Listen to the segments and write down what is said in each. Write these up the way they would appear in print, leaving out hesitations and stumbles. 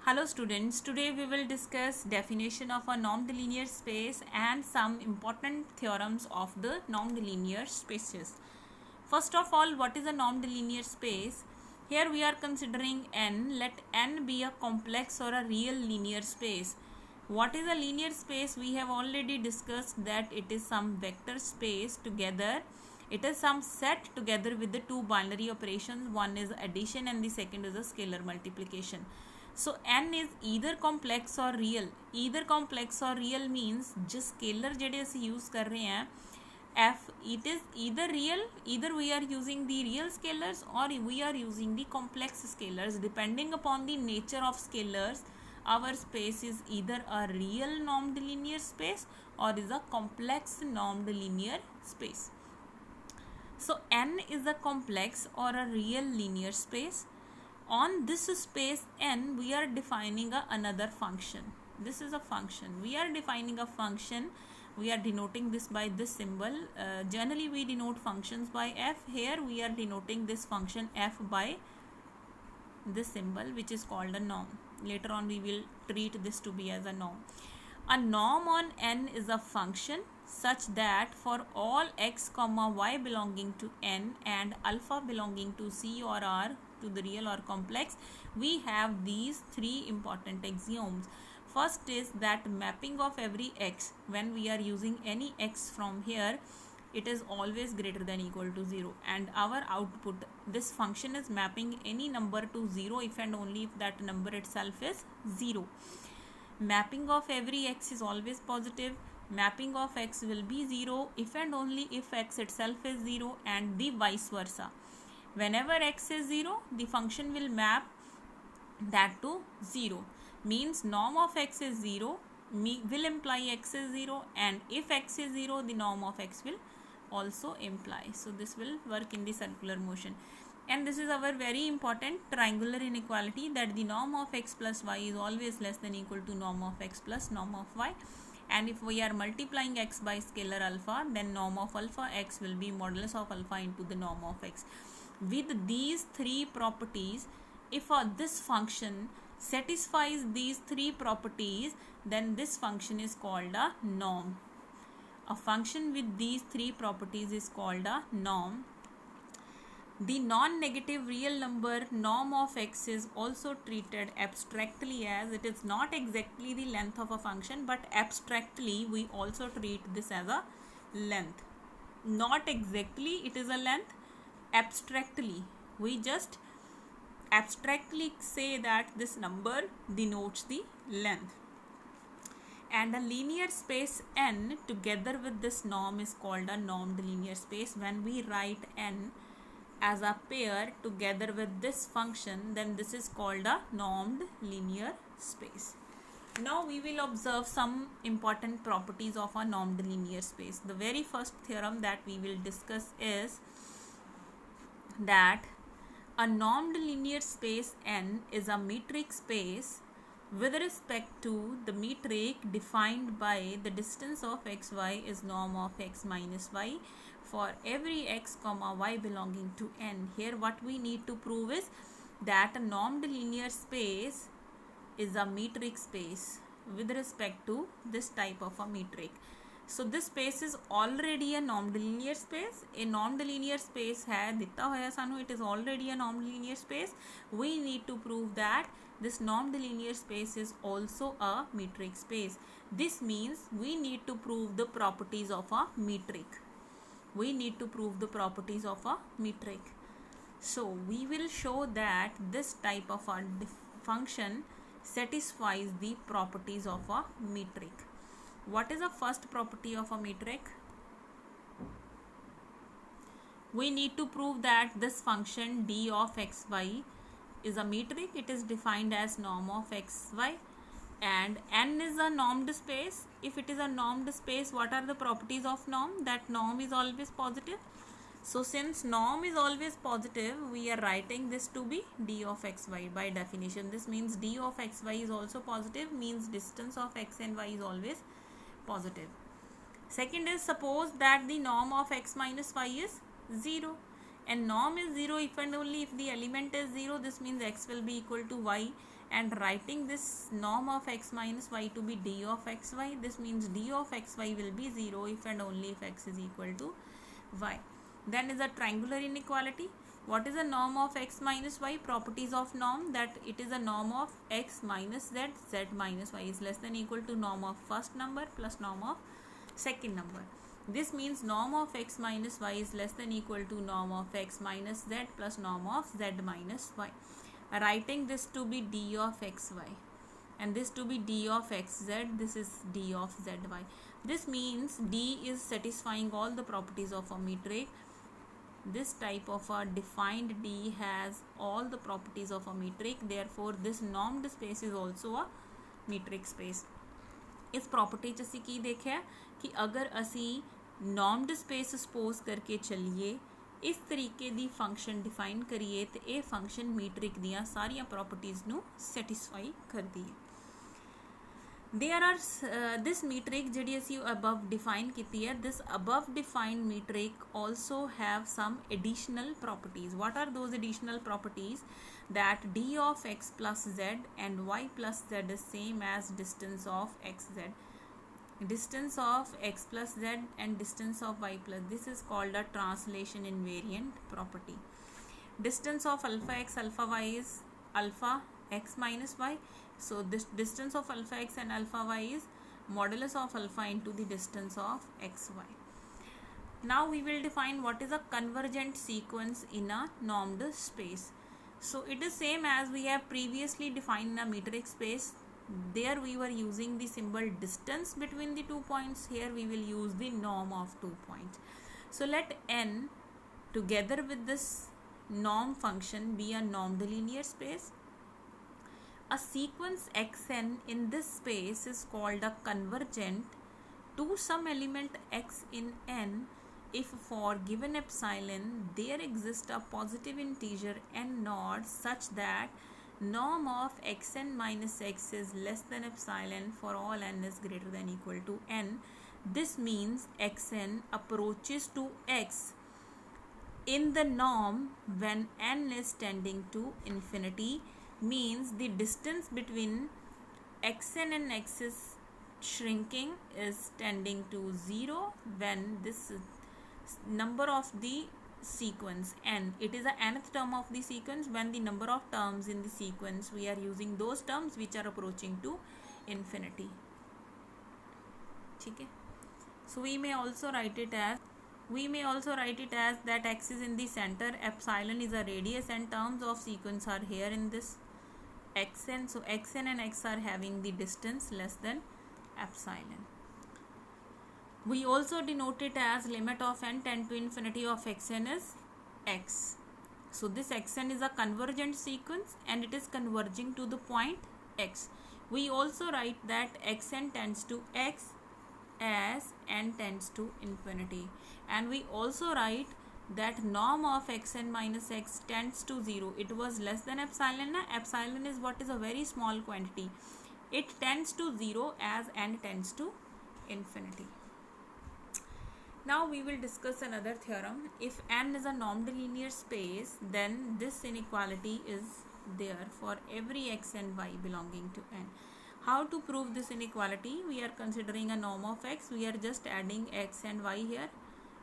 Hello students, today we will discuss definition of a non-linear space and some important theorems of the non-linear spaces. First of all, what is a non-linear space? Here we are considering n. Let n be a complex or a real linear space. What is a linear space? We have already discussed that it is some vector space together. It is some set together with the two binary operations. One is addition and the second is a scalar multiplication. So n is either complex or real. Either complex or real means जिस scalar जेडे असी use कर रहे हैं f, it is either real, either we are using the real scalars or we are using the complex scalars. Depending upon the nature of scalars, our space is either a real normed linear space or is a complex normed linear space. So n is a complex or a real linear space. On this space n, we are defining another function. This is a function. We are defining a function. We are denoting this by this symbol. Generally we denote functions by f. Here we are denoting this function f by this symbol, which is called a norm. Later on we will treat this to be as a norm. A norm on n is a function such that for all x comma y belonging to n and alpha belonging to c or r, to the real or complex, we have these three important axioms. First is that mapping of every x, when we are using any x from here, it is always greater than equal to 0, and our output, this function is mapping any number to 0 if and only if that number itself is 0. Mapping of every x is always positive. Mapping of x will be 0 if and only if x itself is 0, and the vice versa. Whenever x is 0, the function will map that to 0. Means norm of x is 0 will imply x is 0, and if x is 0, the norm of x will also imply. So this will work in the circular motion. And this is our very important triangular inequality, that the norm of x plus y is always less than equal to norm of x plus norm of y. And if we are multiplying x by scalar alpha, then norm of alpha x will be modulus of alpha into the norm of x. With these three properties, if this function satisfies these three properties, then this function is called a norm. A function with these three properties is called a norm. The non-negative real number norm of x is also treated abstractly, as it is not exactly the length of a function, but abstractly we also treat this as a length. Not exactly it is a length, abstractly we just abstractly say that this number denotes the length. And a linear space n together with this norm is called a normed linear space. When we write n as a pair together with this function, then this is called a normed linear space. Now we will observe some important properties of a normed linear space. The very first theorem that we will discuss is that a normed linear space n is a metric space with respect to the metric defined by the distance of xy is norm of x minus y for every x comma y belonging to n. Here what we need to prove is that a normed linear space is a metric space with respect to this type of a metric. So this space is already a normed linear space. A normed linear space है दिता होया सानू, it is already a normed linear space. We need to prove that this normed linear space is also a metric space. This means we need to prove the properties of a metric. We need to prove the properties of a metric. So we will show that this type of a function satisfies the properties of a metric. What is the first property of a metric? We need to prove that this function d of xy is a metric. It is defined as norm of xy, and n is a normed space. If it is a normed space, what are the properties of norm? That norm is always positive. So since norm is always positive, we are writing this to be d of xy by definition. This means d of xy is also positive, means distance of x and y is always positive. Second is, suppose that the norm of x minus y is 0, and norm is 0 if and only if the element is 0. This means x will be equal to y, and writing this norm of x minus y to be d of xy. This means d of xy will be 0 if and only if x is equal to y. Then is a triangular inequality. What is the norm of x minus y? Properties of norm, that it is a norm of x minus z, z minus y is less than equal to norm of first number plus norm of second number. This means norm of x minus y is less than equal to norm of x minus z plus norm of z minus y. Writing this to be d of xy and this to be d of xz, this is d of zy. This means d is satisfying all the properties of a metric. This type of a defined D has all the properties of a metric, therefore this normed space is also a metric space. इस property च असी की देखा कि अगर असी नॉर्म्ड space suppose करके चलिए इस तरीके दी फंक्शन डिफाइन करिए तो ये फंक्शन मीट्रिक दियां सारियां प्रॉपर्टीज़ नू सैटिस्फाई करती है. There are this metric जिहड़ी असी above define कीती है, this above defined metric also have some additional properties. What are those additional properties? That d of x plus z and y plus z is same as distance of xz. Distance of x plus z and distance of y plus, this is called a translation invariant property. Distance of alpha x alpha y is alpha x minus y. So this distance of alpha x and alpha y is modulus of alpha into the distance of xy. Now we will define what is a convergent sequence in a normed space. So it is same as we have previously defined in a metric space. There we were using the symbol distance between the 2 points. Here we will use the norm of 2 points. So let n together with this norm function be a normed linear space. A sequence xn in this space is called a convergent to some element x in n if for given epsilon there exists a positive integer n naught such that norm of xn minus x is less than epsilon for all n is greater than equal to n. This means xn approaches to x in the norm when n is tending to infinity, means the distance between xn and x is shrinking, is tending to 0 when this number of the sequence n, it is the nth term of the sequence when the number of terms in the sequence we are using those terms which are approaching to infinity. ठीक है. So we may also write it as that x is in the center, epsilon is a radius and terms of sequence are here in this xn. So xn and x are having the distance less than epsilon. We also denote it as limit of n tend to infinity of xn is x. So this xn is a convergent sequence and it is converging to the point x. We also write that xn tends to x as n tends to infinity, and we also write that norm of xn minus x tends to 0. It was less than epsilon. Epsilon is what is a very small quantity. It tends to 0 as n tends to infinity. Now we will discuss another theorem. If n is a normed linear space, then this inequality is there for every x and y belonging to n. How to prove this inequality? We are considering a norm of x. We are just adding x and y here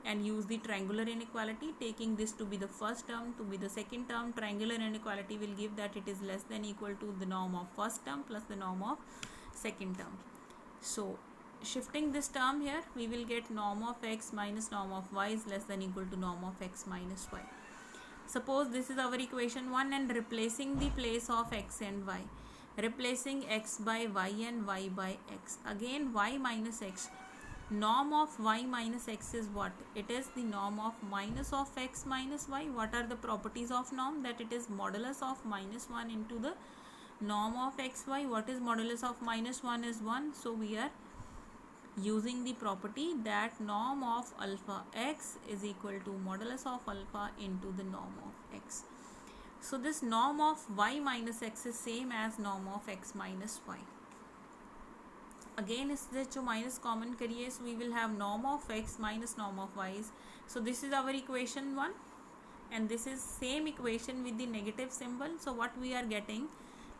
and use the triangular inequality, taking this to be the first term, to be the second term. Triangular inequality will give that it is less than equal to the norm of first term plus the norm of second term. So shifting this term here, we will get norm of x minus norm of y is less than equal to norm of x minus y. Suppose this is our equation 1 and replacing the place of x and y. Replacing x by y and y by x. Again y minus x. Norm of y minus x is what? It is the norm of minus of x minus y. What are the properties of norm? That it is modulus of minus 1 into the norm of xy. What is modulus of minus 1 is 1. So we are using the property that norm of alpha x is equal to modulus of alpha into the norm of x. So this norm of y minus x is same as norm of x minus y. Again इससे जो minus common करिए, so we will have norm of x minus norm of y. So this is our equation 1 and this is same equation with the negative symbol. So what we are getting,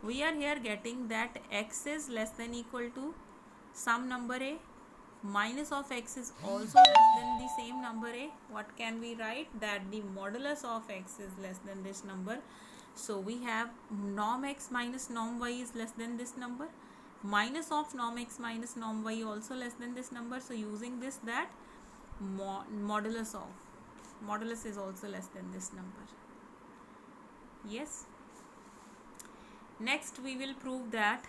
We are here getting that x is less than equal to some number a, minus of x is also less than the same number a. What can we write? That the modulus of x is less than this number. So we have norm x minus norm y is less than this number, minus of norm x minus norm y also less than this number. So using this, that modulus is also less than this number. Yes. Next we will prove that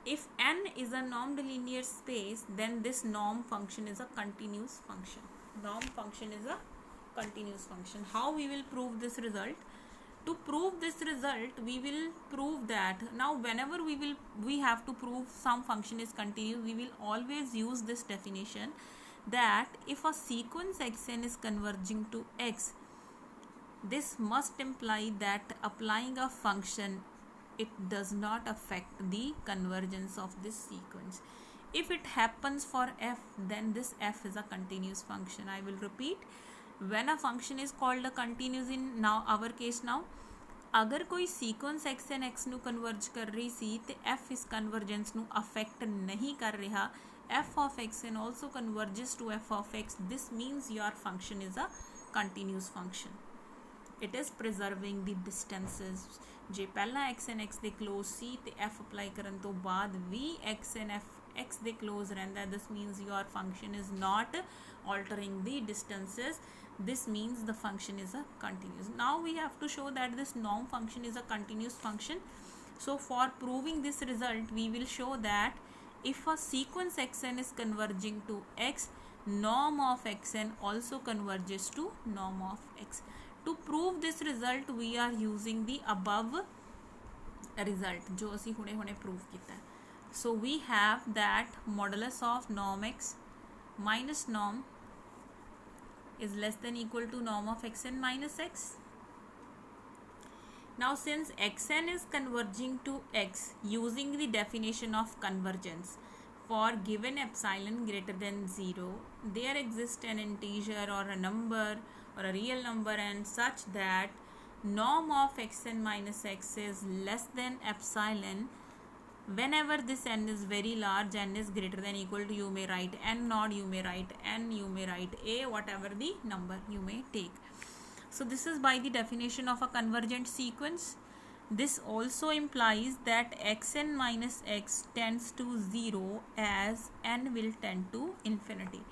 if n is a normed-linear space, then this norm function is a continuous function. Norm function is a continuous function. How we will prove this result? To prove this result, we will prove that now whenever we have to prove some function is continuous, we will always use this definition that if a sequence xn is converging to x, this must imply that applying a function, it does not affect the convergence of this sequence. If it happens for f, then this f is a continuous function. I will repeat, when a function is called a continuous in now our case now, अगर कोई sequence x and x ਨੂੰ ਕਨਵਰਜ ਕਰ ਰਹੀ ਸੀ ਤੇ f ਇਸ convergence ਨੂੰ affect ਨਹੀਂ ਕਰ ਰਿਹਾ, f of x and also converges to f of x, this means your function is a continuous function. It is preserving the distances. ਜੇ ਪਹਿਲਾਂ x and x ਦੇ close ਸੀ ਤੇ f ਅਪਲਾਈ ਕਰਨ ਤੋਂ ਬਾਅਦ ਵੀ x and f x ਦੇ close ਰਹਿੰਦਾ, this means your function is not altering the distances. This means the function is a continuous. Now we have to show that this norm function is a continuous function. So for proving this result, we will show that if a sequence xn is converging to x, norm of xn also converges to norm of x. To prove this result, we are using the above result जो असी हुणे prove किया है. So we have that modulus of norm x minus norm is less than equal to norm of xn minus x. Now since xn is converging to x using the definition of convergence, for given epsilon greater than 0, there exists an integer or a number or a real number and such that norm of xn minus x is less than epsilon. Whenever this n is very large, n is greater than equal to, you may write n naught, you may write n, you may write a, whatever the number you may take. So this is by the definition of a convergent sequence. This also implies that xn minus x tends to 0 as n will tend to infinity.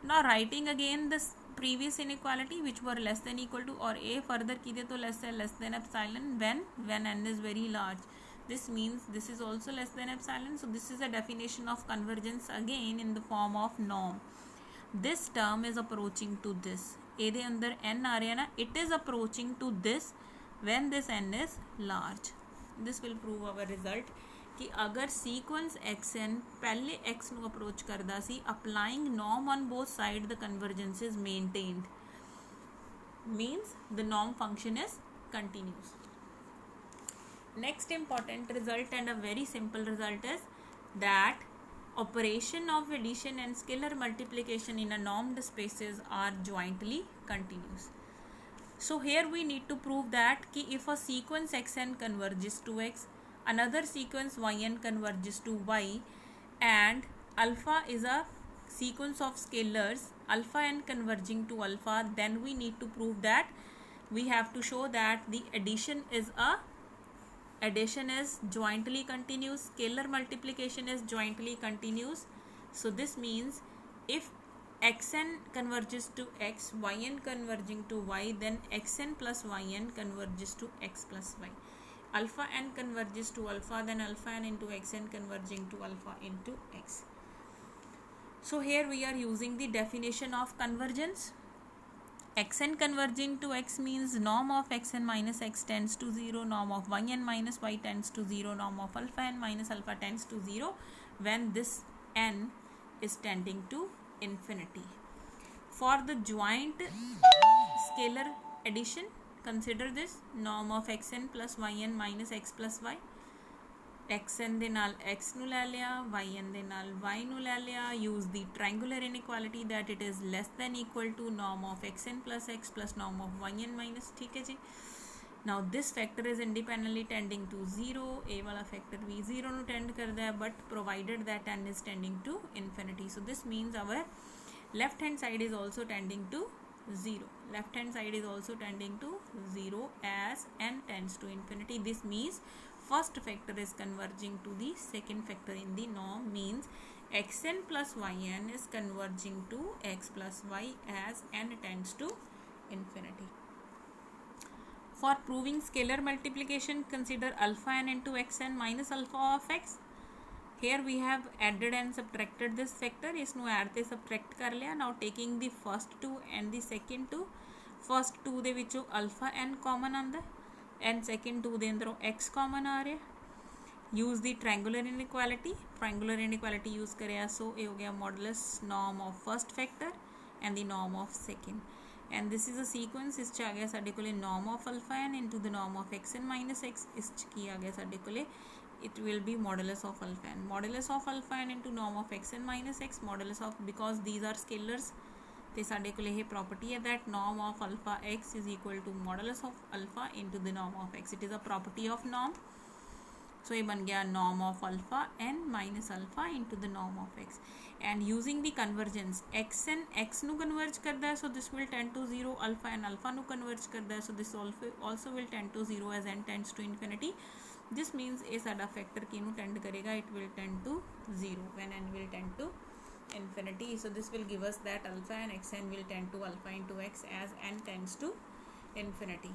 Now writing again this previous inequality which were less than equal to or a further किए तो less than epsilon when n is very large. This means this is also less than epsilon. So this is a definition of convergence again in the form of norm. This term is approaching to this. ਇਹਦੇ अंदर n आ रहा है ना, it is approaching to this when this n is large. This will prove our result कि अगर sequence xn पहले x ਨੂੰ approach करदा सी, applying norm on both sides, the convergence is maintained. Means the norm function is continuous. Next important result and a very simple result is that operation of addition and scalar multiplication in a normed spaces are jointly continuous. So here we need to prove that कि if a sequence xn converges to x, another sequence yn converges to y, and alpha is a sequence of scalars alpha n converging to alpha, then we need to prove that we have to show that the addition is jointly continuous, scalar multiplication is jointly continuous. So this means if xn converges to x, yn converging to y, then xn plus yn converges to x plus y. Alpha n converges to alpha, then alpha n into xn converging to alpha into x. So here we are using the definition of convergence. xn converging to x means norm of xn minus x tends to 0, norm of yn minus y tends to 0, norm of alpha n minus alpha tends to 0 when this n is tending to infinity. For the joint scalar addition, consider this norm of xn plus yn minus x plus y. xn ਦੇ ਨਾਲ x ਨੂੰ ਲੈ ਲਿਆ, yn ਦੇ ਨਾਲ y ਨੂੰ ਲੈ ਲਿਆ. Use the triangular inequality that it is less than equal to norm of xn plus x plus norm of yn minus. ठीक है जी. now this factor is independently tending to 0, a wala factor भी 0 ਨੂੰ tend करता है, but provided that n is tending to infinity. So this means our left hand side is also tending to 0. Left hand side is also tending to 0 as n tends to infinity. This means first factor is converging to the second factor in the norm, means xn plus yn is converging to x plus y as n tends to infinity. For proving scalar multiplication, consider alpha n into xn minus alpha of x. Here we have added and subtracted this factor. इसनू add ते subtract कर लिया. Now taking the first two and the second two. First two दे विचों alpha n common आंदा and second two they अंदरों x common आ रहा. Use the triangular inequality. Triangular inequality use करें, so ये हो गया modulus norm of first factor and the norm of second. And this is a sequence. इस च आ गया साडे कोले norm of alpha n into the norm of xn minus x. इस च की आ गया साडे कोले it will be modulus of alpha n. Modulus of alpha n into norm of xn minus x. Modulus of, because these are scalars, ते साडे कोले ये property है that norm of alpha x is equal to modulus of alpha into the norm of x. It is a property of norm. So ये बन गया norm of alpha n minus alpha into the norm of x. And using the convergence, xn x nu converge करता है, so this will tend to 0. Alpha n alpha nu converge करता है, so this also will tend to 0 as n tends to infinity. This means ये साडा factor किनु tend करेगा, it will tend to 0 when n will tend to infinity. So this will give us that alpha and xn will tend to alpha into x as n tends to infinity.